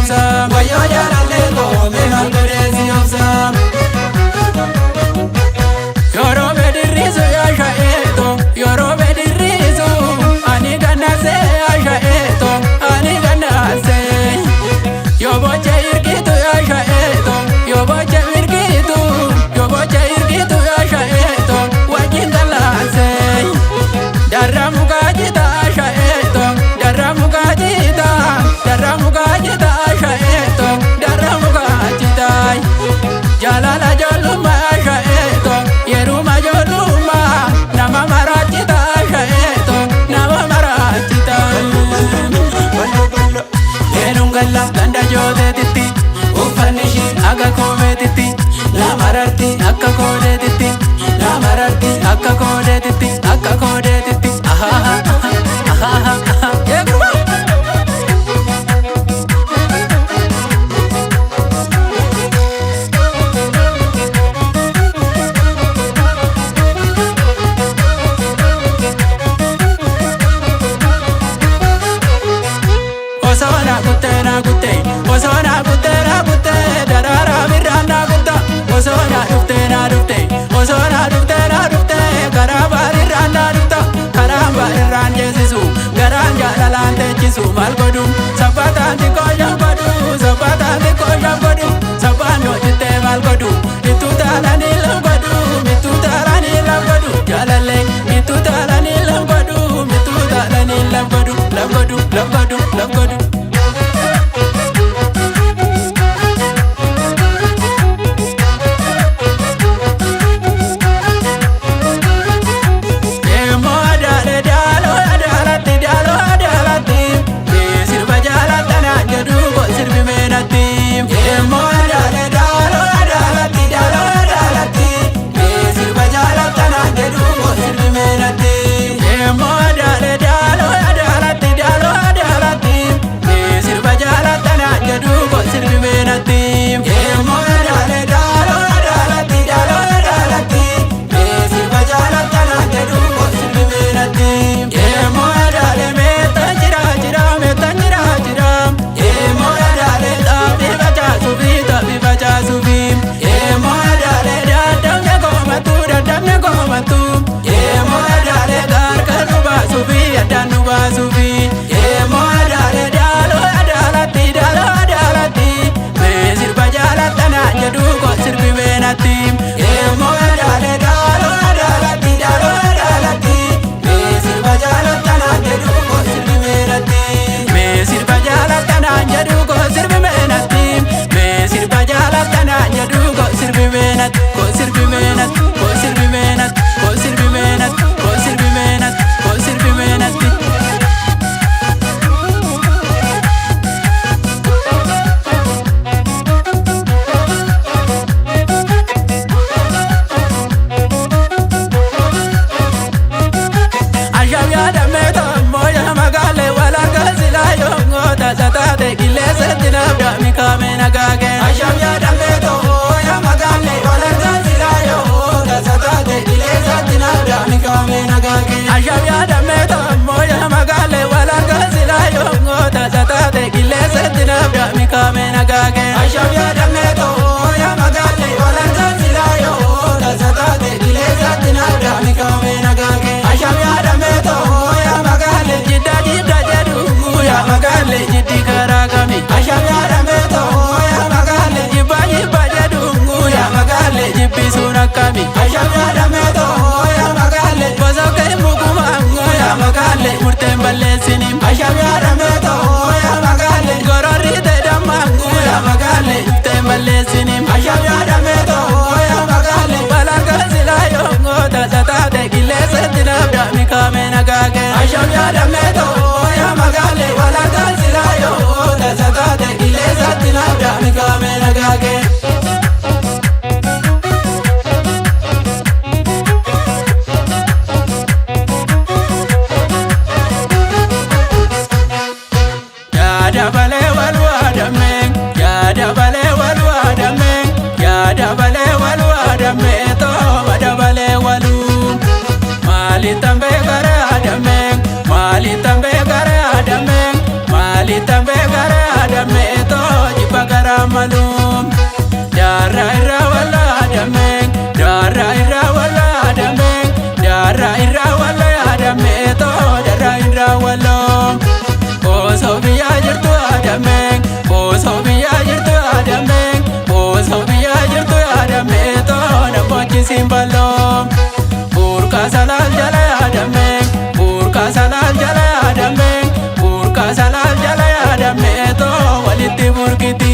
obsa Wayo jalaleko me malgodesi obsa Yoro bedirrisu ya shaeto Yoro bedirrisu Ani ganase ya shaeto Ani ganase Yo boche irkitu ya shaeto Yo boche irkitu Yo boche irkitu ya shaeto Wajin galase Darra mukajita shaeto Darra mukajita Darra mukajita shaeto Darra mukajita Jalala joluma shaeto Yeruma joluma Nama marajita shaeto Nama marajita Yerungalla ganda jode titi Ufanishi aga kome titi La mararti akka kode titi La mararti akka kode titi Akka kode titi Ahaha Ahaha Yegruma Osona kutte na kutte Osona kutte na kutte Darara birra na kutta Osona dufte na dufte Osona dufte na dufte Karaba birra na dufta Karaba birra jesisu Garan jalalan techisu Malgodu Sapata tiko jambadu Sapata tiko jambadu Sapano jite malgodu Itu talani lamgodu Itu talani lamgodu Jalale Itu talani lamgodu Itu talani lamgodu Lamgodu Lamgodu Lamgodu salal jala yaadame burqa salal jala yaadame burqa salal jala yaadame to walitti burqiti